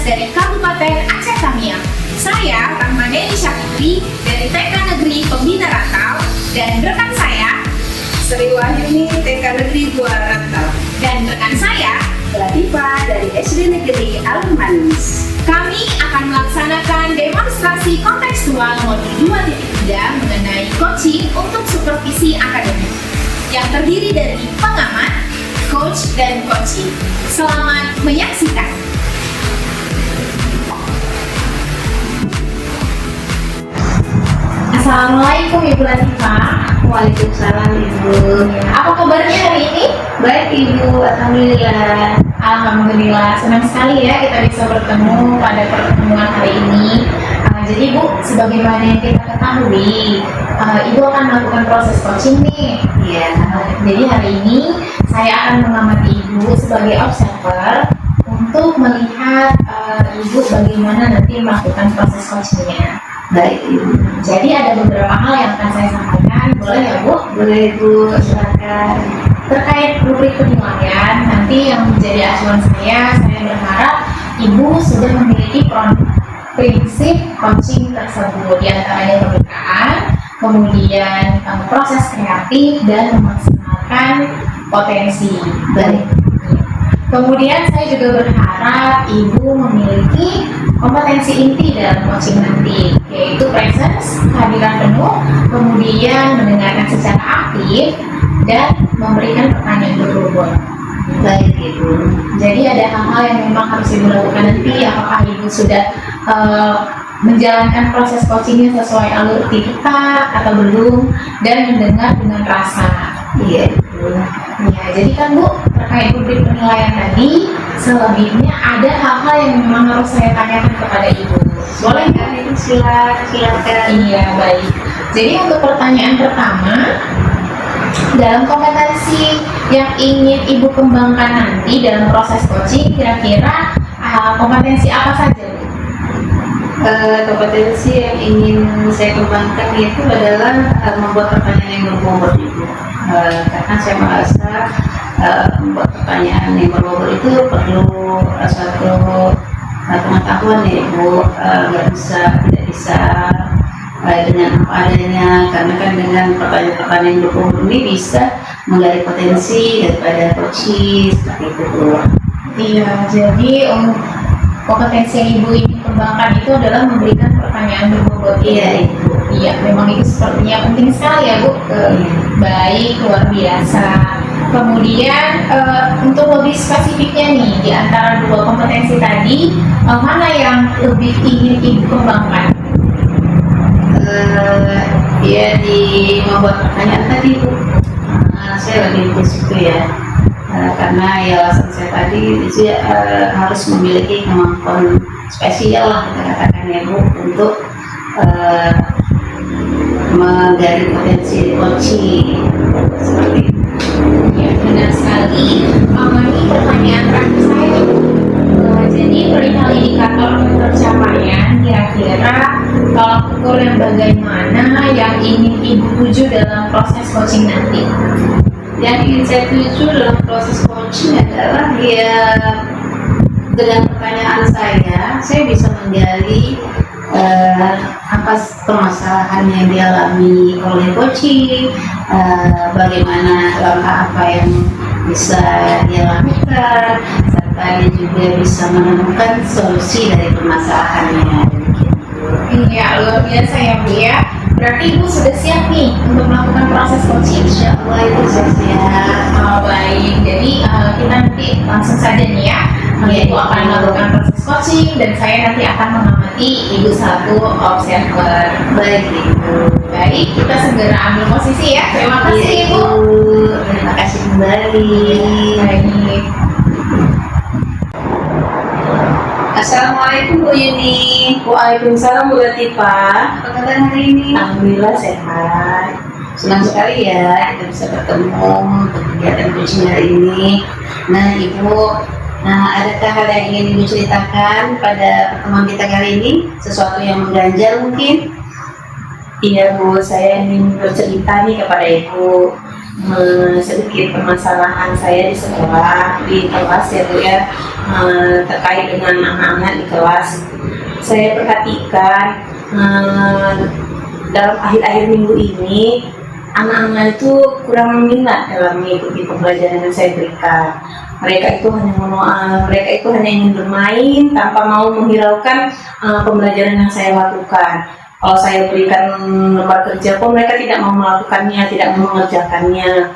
dari Kabupaten Aceh Tamiang. Saya Rahmaneni Syafitri dari TK Negeri Pembina Rantau dan rekan saya Sri Wahyuni TK Negeri Buah Rantau dan rekan saya Latifah dari SD Negeri Alun Manis. Kami akan melaksanakan demonstrasi kontekstual modul 2.3 mengenai coaching untuk supervisi akademik yang terdiri dari pengamat, coach, dan coaching. Selamat menyaksikan. Assalamualaikum Ibu Latifah. Waalaikumsalam Ibu. Apa kabarnya hari ini? Baik Ibu, alhamdulillah. Alhamdulillah, senang sekali ya kita bisa bertemu pada pertemuan hari ini. Jadi Bu, sebagaimana yang kita ketahui, Ibu akan melakukan proses coaching nih. Iya. Jadi hari ini saya akan mengamati Ibu sebagai observer untuk melihat Ibu bagaimana nanti melakukan proses coachingnya. Baik Ibu. Jadi ada beberapa hal yang akan saya sampaikan, boleh ya Bu? Boleh Ibu, silakan. Terkait rubrik penilaian, nanti yang menjadi acuan saya berharap Ibu sudah memiliki prinsip coaching tersebut, diantaranya pembukaan, kemudian proses kreatif dan memaksimalkan potensi. Baik. Kemudian saya juga berharap Ibu memiliki kompetensi inti dalam coaching nanti, yaitu presence, kehadiran penuh, kemudian mendengarkan secara aktif, dan memberikan pertanyaan berbobot. Baik Ibu. Jadi ada hal-hal yang memang harus Ibu lakukan nanti. Apakah Ibu sudah menjalankan proses coachingnya sesuai alur kita atau belum, dan mendengar dengan rasa. Iya Ibu. Ya, jadi kan Bu, terkait rubrik penilaian tadi, selebihnya ada hal-hal yang memang harus saya tanyakan kepada Ibu. Boleh nggak? Ibu silakan. Iya, baik. Jadi untuk pertanyaan pertama, dalam kompetensi yang ingin Ibu kembangkan nanti dalam proses coaching, kira-kira kompetensi apa saja, Bu? Kompetensi yang ingin saya kembangkan itu adalah membuat pertanyaan yang berbobot Ibu. Karena saya merasa membuat pertanyaan yang berbobot itu perlu suatu pengetahuan ya Ibu. Tidak bisa dengan apa adanya, karena kan dengan pertanyaan-pertanyaan yang berbobot ini bisa menggali potensi daripada coaching seperti itu Bu. Iya, jadi kompetensi yang Ibu ingin kembangkan itu adalah memberikan pertanyaan berbobot. Iya Ibu. Iya, memang itu sepertinya penting sekali ya Bu. Baik, luar biasa. Kemudian untuk lebih spesifiknya nih, di antara dua kompetensi tadi, mana yang lebih ingin Ibu kembangkan? Ya di membuat pertanyaan tadi Bu. Saya lebih ke situ ya. Karena ya alasan saya tadi itu harus memiliki kemampuan spesial lah kita katakan ya Bu, untuk menggali potensi coaching seperti itu. Ya, benar sekali. Ini pertanyaan terakhir saya. Jadi perihal indikator pencapaian, kira-kira tolak ukur yang bagaimana yang ingin Ibu tuju dalam proses coaching nanti? Yang ingin saya tuju dalam proses coaching adalah ya dengan pertanyaan saya bisa menggali apa permasalahan yang dialami oleh coaching, bagaimana langkah apa yang bisa dia lakukan, serta dia juga bisa menemukan solusi dari permasalahannya. Iya, luar biasa ya Bu ya. Berarti Ibu sudah siap nih untuk melakukan proses coaching? Insya Allah itu saya siap. Baik, jadi kita nanti langsung saja nih ya. Ibu akan melakukan proses coaching dan saya nanti akan mengamati Ibu satu observer. Baik Ibu. Baik, kita segera ambil posisi ya. Terima kasih Ibu. Terima kasih kembali. Baik. Assalamualaikum Bu Yuni. Waalaikumsalam Bu Latifah. Apa kabar hari ini? Alhamdulillah sehat. Senang sekali ya kita bisa bertemu untuk kegiatan coaching hari ini. Nah Ibu, adakah hal yang ingin Ibu ceritakan pada pertemuan kita kali ini? Sesuatu yang mengganjal mungkin? Iya Bu, saya ingin bercerita nih kepada Ibu sedikit permasalahan saya di sekolah, di kelas ya Bu ya, terkait dengan anak-anak di kelas. Saya perhatikan dalam akhir-akhir minggu ini anak-anak itu kurang minat dalam mengikuti pembelajaran yang saya berikan. Mereka itu hanya ingin bermain tanpa mau menghiraukan pembelajaran yang saya lakukan. Kalau saya berikan lembar kerja pun mereka tidak mau melakukannya, tidak mau mengerjakannya.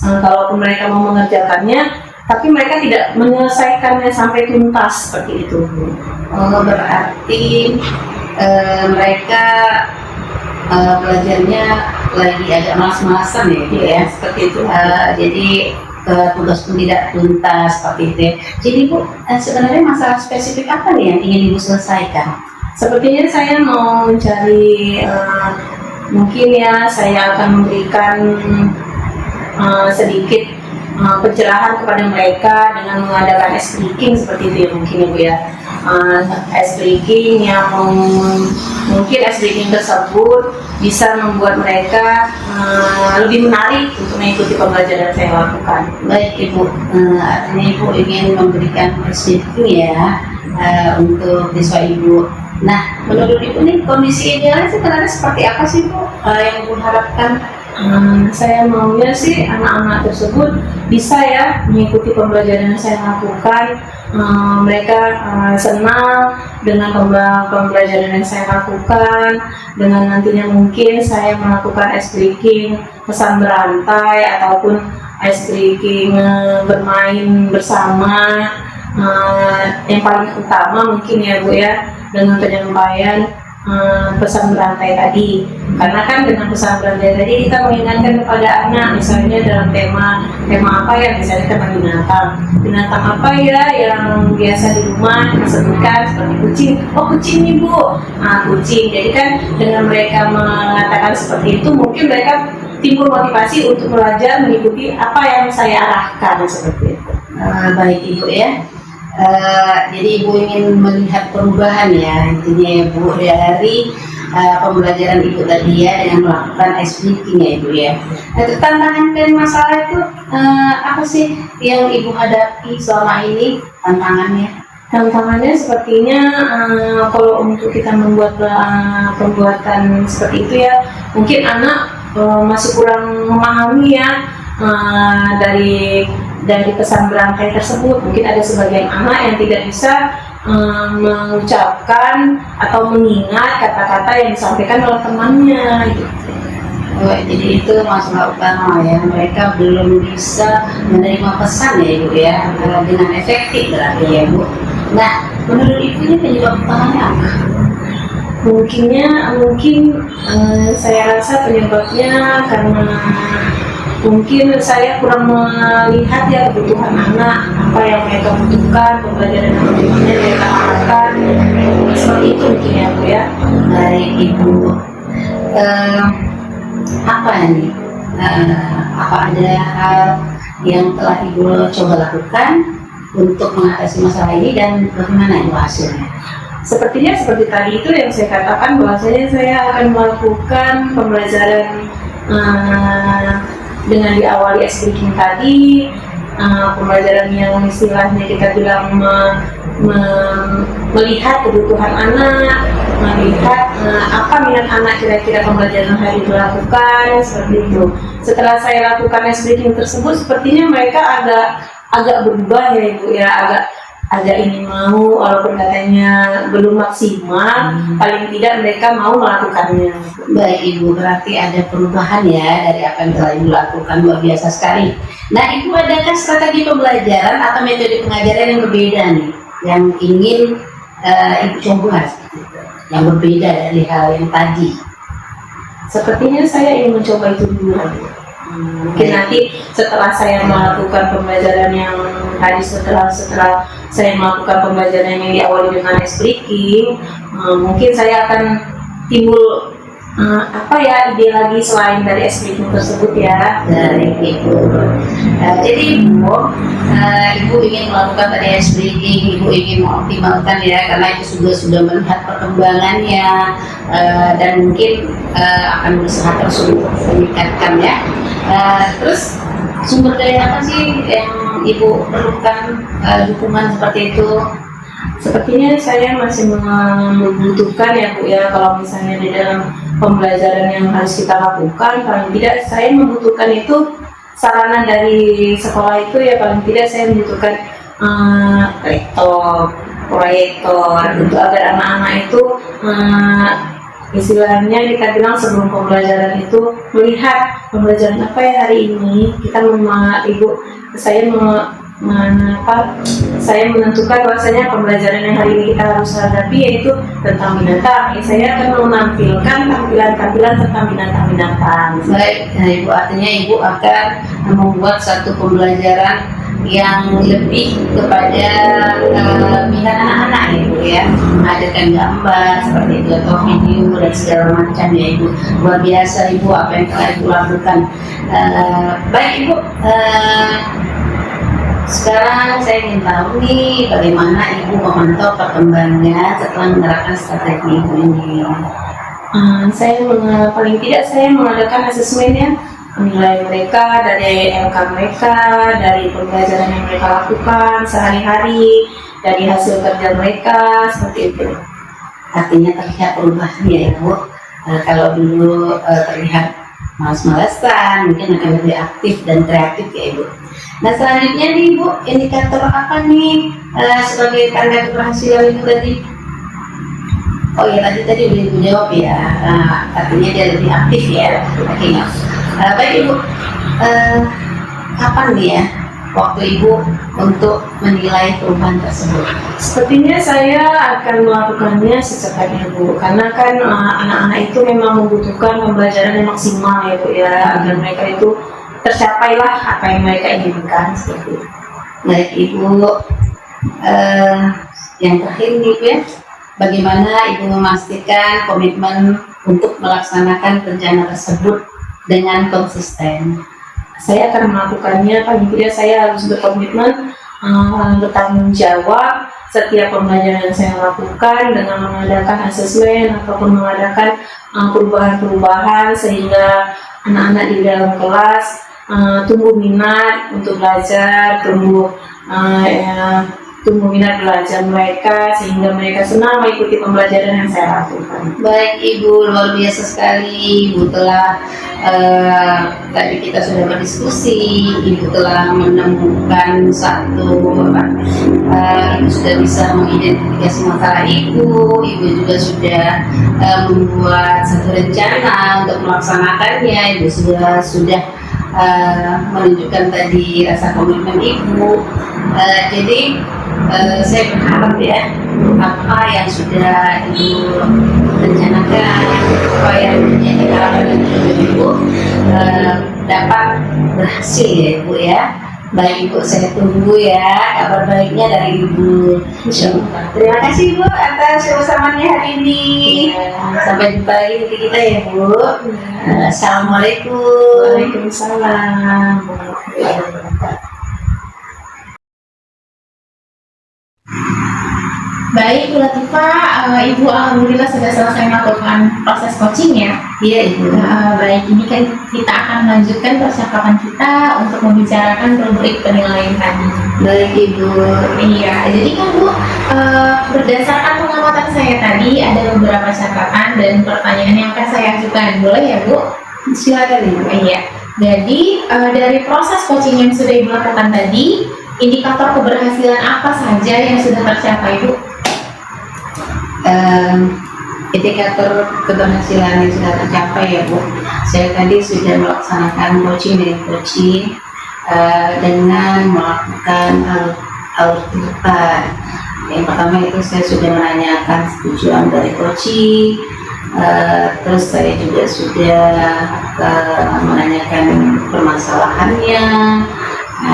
Kalaupun mereka mau mengerjakannya, tapi mereka tidak menyelesaikannya sampai tuntas seperti itu. Oh, berarti mereka belajarnya lagi agak malas-malasan ya, gitu ya. Seperti itu. Jadi tugas pun tidak tuntas seperti itu ya. Jadi Bu, sebenarnya masalah spesifik apa nih yang ingin Ibu selesaikan? Sepertinya saya mau mencari, mungkin ya saya akan memberikan sedikit pencerahan kepada mereka dengan mengadakan ice breaking seperti itu ya, mungkin Ibu ya. Ice breaking yang mungkin ice breaking tersebut bisa membuat mereka lebih menarik untuk mengikuti pembelajaran yang saya lakukan. Baik Ibu, artinya Ibu ingin memberikan ice breaking ya untuk siswa Ibu. Nah, menurut Ibu nih kondisi idealnya sebenarnya seperti apa sih Bu yang Ibu harapkan? Saya maunya sih anak-anak tersebut bisa ya mengikuti pembelajaran yang saya lakukan. Mereka senang dengan pembelajaran yang saya lakukan, dengan nantinya mungkin saya melakukan ice breaking pesan berantai ataupun ice breaking bermain bersama. Yang paling utama mungkin ya Bu ya, dengan penyampaian pesan berantai tadi, karena kan dengan pesan berantai tadi kita mengingatkan kepada anak, misalnya dalam tema apa ya, misalnya tema binatang apa ya yang biasa di rumah kita sebutkan seperti kucing, oh kucing nih Bu, kucing. Jadi kan dengan mereka mengatakan seperti itu, mungkin mereka timbul motivasi untuk belajar mengikuti apa yang saya arahkan seperti itu. Baik Ibu ya. Jadi Ibu ingin melihat perubahan ya, intinya ya Bu, dari pembelajaran Ibu tadi ya dengan melakukan ice breaking ya Ibu ya. Nah, tantangan dan masalah itu apa sih yang Ibu hadapi selama ini tantangannya? Tantangannya sepertinya kalau untuk kita membuat pembuatan seperti itu ya, mungkin anak masih kurang memahami ya dari pesan berantai tersebut. Mungkin ada sebagian anak yang tidak bisa mengucapkan atau mengingat kata-kata yang disampaikan oleh temannya gitu. Oh, jadi itu masalah utama ya, mereka belum bisa menerima pesan ya Ibu ya dengan efektif berarti ya Bu. Nah, menurut Ibu ini penyebab utamanya apa? Mungkin saya rasa penyebabnya karena mungkin saya kurang melihat ya kebutuhan anak, apa yang mereka butuhkan, pembelajaran yang mereka harapkan, seperti itu mungkin ya Bu ya. Baik Ibu, apa nih? Apa ada hal yang telah Ibu coba lakukan untuk mengatasi masalah ini dan bagaimana Ibu hasilnya? Sepertinya seperti tadi itu yang saya katakan, bahwasanya saya akan melakukan pembelajaran dengan diawali ice breaking tadi, pembelajaran yang istilahnya kita bilang melihat kebutuhan anak, melihat apa minat anak kira-kira pembelajaran hari itu lakukan, seperti itu. Setelah saya lakukan ice breaking tersebut, sepertinya mereka agak berubah ya Ibu ya, agak ingin mau, walaupun katanya belum maksimal, paling tidak mereka mau melakukannya. Baik Ibu, berarti ada perubahan ya dari apa yang telah Ibu lakukan, luar biasa sekali. Nah Ibu, adakah strategi pembelajaran atau metode pengajaran yang berbeda nih, yang ingin Ibu coba yang berbeda dari hal yang tadi? Sepertinya saya ingin mencoba itu dulu. Mungkin nanti setelah saya melakukan pembelajaran yang tadi, setelah saya melakukan pembelajaran yang diawali dengan ice breaking, mungkin saya akan timbul apa ya ide lagi selain dari SBQ tersebut ya? Dari Ibu. Jadi Ibu ingin melakukan tadi SBG, Ibu ingin mengoptimalkan ya, karena itu sudah melihat perkembangannya dan mungkin akan berusaha terus untuk meningkatkan ya. Terus sumber daya apa sih yang Ibu perlukan dukungan seperti itu? Sepertinya saya masih membutuhkan ya Bu ya, kalau misalnya di dalam pembelajaran yang harus kita lakukan, paling tidak saya membutuhkan itu sarana dari sekolah itu ya, paling tidak saya membutuhkan laptop, proyektor untuk agar anak-anak itu istilahnya kita bilang sebelum pembelajaran itu melihat pembelajaran apa ya hari ini, kita saya menentukan bahwasanya pembelajaran yang hari ini kita harus hadapi yaitu tentang binatang. Saya akan menampilkan tampilan-tampilan tentang binatang-binatang. Baik, Ibu, artinya Ibu akan membuat satu pembelajaran yang lebih kepada minat anak-anak ya Ibu ya, menghadirkan gambar seperti itu atau video dan segala macam ya Ibu. Luar biasa Ibu apa yang telah Ibu lakukan. Baik Ibu, sekarang saya ingin tahu nih bagaimana Ibu memantau perkembangan setelah menerapkan strategi Ibu ini. Paling tidak saya mengadakan asesmen ya, menilai mereka dari LK mereka, dari pembelajaran yang mereka lakukan sehari-hari, dari hasil kerja mereka seperti itu. Artinya terlihat perubahan ya Ibu. Kalau dulu terlihat malas-malasan, mungkin akan lebih aktif dan kreatif ya Ibu. Nah selanjutnya nih Ibu, indikator apa nih sebagai tanda keberhasilan itu tadi? Oh ya tadi udah Ibu jawab ya, artinya dia lebih aktif ya. Oke, baik Ibu, kapan nih ya waktu Ibu untuk menilai perubahan tersebut? Sepertinya saya akan melakukannya secepatnya Bu, karena kan anak-anak itu memang membutuhkan pembelajaran yang maksimal ya Bu ya, agar mereka itu tercapailah apa yang mereka inginkan seperti itu. Baik Ibu, yang terakhir nih Ibu ya, bagaimana Ibu memastikan komitmen untuk melaksanakan rencana tersebut dengan konsisten? Saya akan melakukannya, paling tidak saya harus berkomitmen bertanggung jawab setiap pembelajaran yang saya lakukan dengan mengadakan asesmen ataupun mengadakan perubahan-perubahan sehingga anak-anak di dalam kelas tumbuh minat untuk belajar, tumbuh minat belajar mereka sehingga mereka senang mengikuti pembelajaran yang saya lakukan. Baik Ibu, luar biasa sekali. Ibu telah tadi kita sudah berdiskusi, Ibu telah menemukan Ibu sudah bisa mengidentifikasi masalah Ibu juga sudah membuat satu rencana untuk melaksanakannya. Ibu sudah menunjukkan tadi rasa komitmen Ibu. Jadi saya berharap ya apa yang sudah Ibu rencanakan, apa yang menjadi harapan Ibu dapat berhasil ya Ibu ya. Baik Ibu, saya tunggu ya kabar baiknya dari Ibu. Terima kasih Ibu atas kebersamaannya hari ini. Sampai jumpa lagi di kita ya Bu. Assalamualaikum. Waalaikumsalam. Baik Bu Latifah, Ibu alhamdulillah sudah selesai melakukan proses coaching ya. Iya Ibu. Baik, ini kan kita akan melanjutkan percakapan kita untuk membicarakan rubrik penilaian tadi. Baik Ibu. Iya, jadi kan Bu, berdasarkan pengamatan saya tadi ada beberapa catatan dan pertanyaan yang akan saya ajukan. Boleh ya Bu? Silakan Ibu. Iya. Jadi dari proses coaching yang sudah Ibu lakukan tadi, indikator keberhasilan apa saja yang sudah tercapai Bu? Indikator keberhasilan yang sudah tercapai ya Bu, saya tadi sudah melaksanakan coaching dengan melakukan alur kehidupan. Yang pertama itu saya sudah menanyakan tujuan dari coaching, terus saya juga sudah menanyakan permasalahannya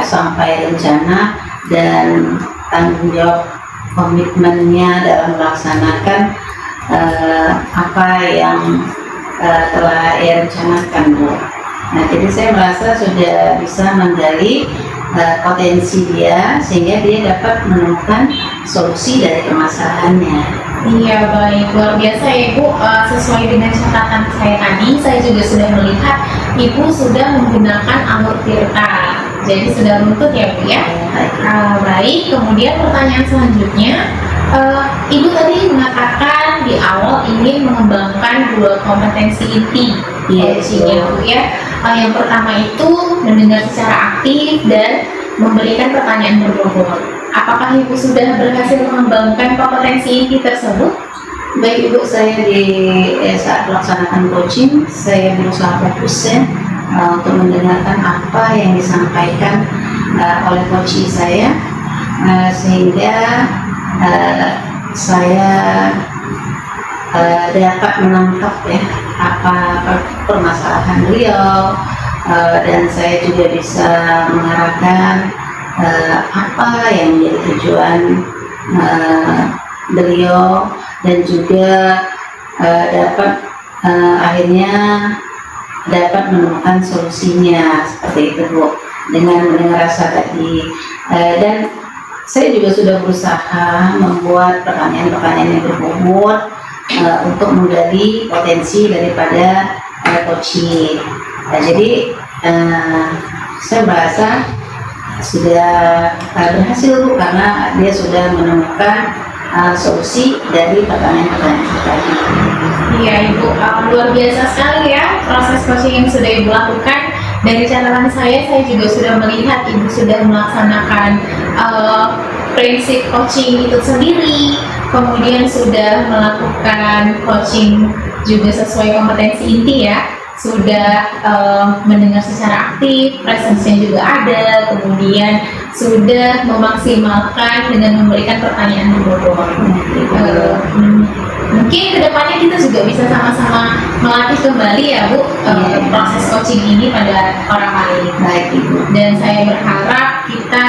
sampai rencana dan tanggung jawab komitmennya dalam melaksanakan apa yang telah ia rencanakan, Bu. Nah, jadi saya merasa sudah bisa menggali potensi dia sehingga dia dapat menemukan solusi dari permasalahannya. Iya, baik, luar biasa ya Ibu. Sesuai dengan catatan saya tadi, saya juga sudah melihat Ibu sudah menggunakan anggur tirta. Jadi sudah runtut ya Bu ya. Baik, kemudian pertanyaan selanjutnya, Ibu tadi mengatakan di awal ingin mengembangkan 2 kompetensi inti coaching-nya Bu ya. Yang pertama itu mendengar secara aktif dan memberikan pertanyaan berbobot. Apakah Ibu sudah berhasil mengembangkan kompetensi inti tersebut? Baik Ibu, saya di saat melaksanakan coaching, saya berusaha fokus ya untuk mendengarkan apa yang disampaikan oleh coach saya, sehingga saya dapat menangkap ya apa permasalahan beliau, dan saya juga bisa mengarahkan apa yang menjadi tujuan beliau, dan juga dapat akhirnya dapat menemukan solusinya seperti itu Bu, dengan mendengar rasa tadi. Dan saya juga sudah berusaha membuat pertanyaan-pertanyaan yang berbobot untuk menggali potensi daripada coaching. Jadi saya merasa sudah berhasil Bu, karena dia sudah menemukan solusi dari pertanyaan-pertanyaan tadi. Iya Ibu, luar biasa sekali ya proses coaching yang sudah Ibu lakukan. Dari catatan saya juga sudah melihat Ibu sudah melaksanakan prinsip coaching itu sendiri, kemudian sudah melakukan coaching juga sesuai kompetensi inti ya, sudah mendengar secara aktif, presence-nya juga ada, kemudian sudah memaksimalkan dengan memberikan pertanyaan berbobot. Mungkin kedepannya kita juga bisa sama-sama melatih kembali ya Bu, proses coaching ini pada orang lain. Baik Ibu. Dan saya berharap kita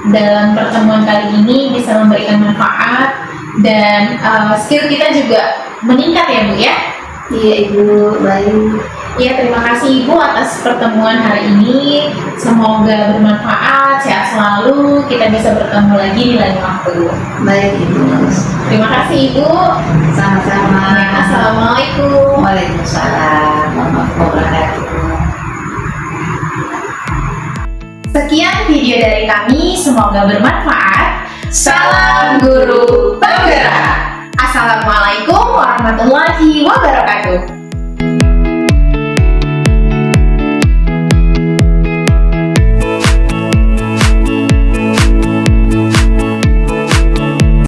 dalam pertemuan kali ini bisa memberikan manfaat dan skill kita juga meningkat ya Bu ya. Iya Ibu, baik. Ya, terima kasih Ibu atas pertemuan hari ini. Semoga bermanfaat, sehat selalu. Kita bisa bertemu lagi di lain waktu. Baik Ibu. Terima kasih Ibu. Sama-sama. Assalamualaikum. Waalaikumsalam warahmatullahi wabarakatuh. Sekian video dari kami, semoga bermanfaat. Salam Guru Penggerak. Assalamualaikum warahmatullahi wabarakatuh.